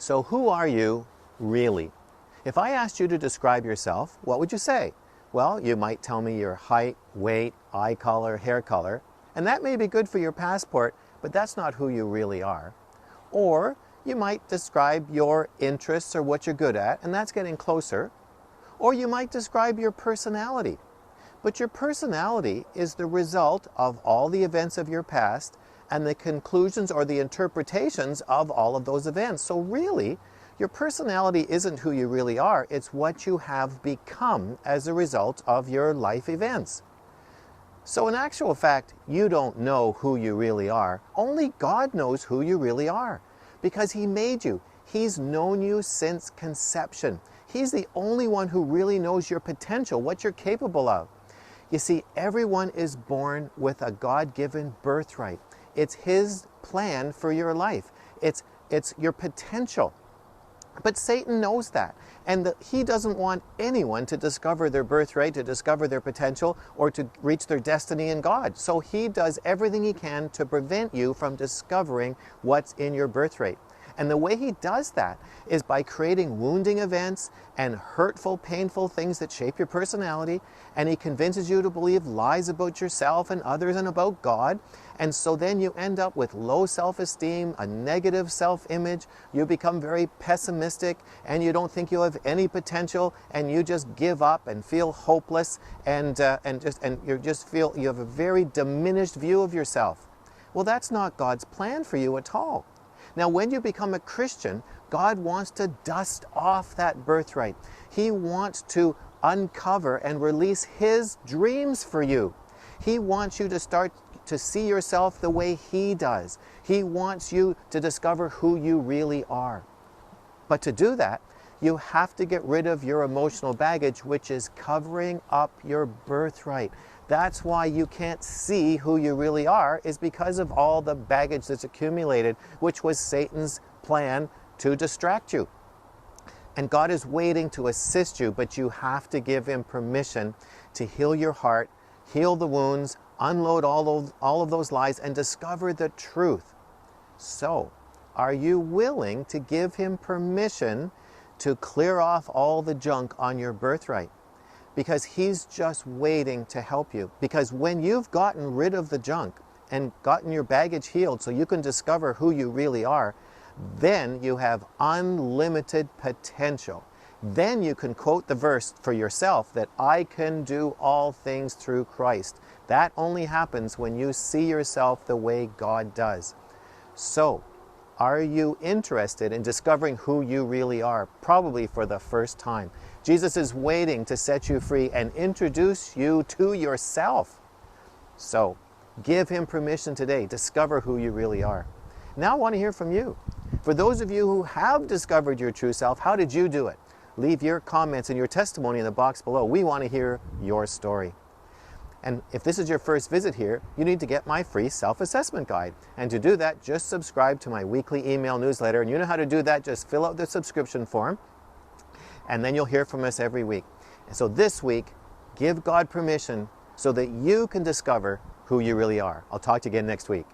So who are you really? If I asked you to describe yourself, what would you say? Well, you might tell me your height, weight, eye color, hair color, and that may be good for your passport, but that's not who you really are. Or you might describe your interests or what you're good at, and that's getting closer. Or you might describe your personality. But your personality is the result of all the events of your past and the conclusions or the interpretations of all of those events. So really, your personality isn't who you really are, it's what you have become as a result of your life events. So in actual fact, you don't know who you really are. Only God knows who you really are, because He made you. He's known you since conception. He's the only one who really knows your potential, what you're capable of. You see, everyone is born with a God-given birthright. It's His plan for your life. It's your potential. But Satan knows that, and he doesn't want anyone to discover their birthright, to discover their potential, or to reach their destiny in God. So he does everything he can to prevent you from discovering what's in your birthright. And the way he does that is by creating wounding events and hurtful, painful things that shape your personality, and he convinces you to believe lies about yourself and others and about God. And so then you end up with low self-esteem, a negative self-image, you become very pessimistic, and you don't think you have any potential, and you just give up and feel hopeless, and you just feel you have a very diminished view of yourself. Well, that's not God's plan for you at all. Now, when you become a Christian, God wants to dust off that birthright. He wants to uncover and release His dreams for you. He wants you to start to see yourself the way He does. He wants you to discover who you really are. But to do that, you have to get rid of your emotional baggage, which is covering up your birthright. That's why you can't see who you really are, is because of all the baggage that's accumulated, which was Satan's plan to distract you. And God is waiting to assist you, but you have to give Him permission to heal your heart, heal the wounds, unload all of those lies, and discover the truth. So, are you willing to give Him permission to clear off all the junk on your birthright? Because He's just waiting to help you. Because when you've gotten rid of the junk and gotten your baggage healed so you can discover who you really are, then you have unlimited potential. Then you can quote the verse for yourself that I can do all things through Christ. That only happens when you see yourself the way God does. So, are you interested in discovering who you really are? Probably for the first time. Jesus is waiting to set you free and introduce you to yourself. So, give Him permission today. Discover who you really are. Now I want to hear from you. For those of you who have discovered your true self, how did you do it? Leave your comments and your testimony in the box below. We want to hear your story. And if this is your first visit here, you need to get my free self-assessment guide. And to do that, just subscribe to my weekly email newsletter. And you know how to do that. Just fill out the subscription form, and then you'll hear from us every week. And so this week, give God permission so that you can discover who you really are. I'll talk to you again next week.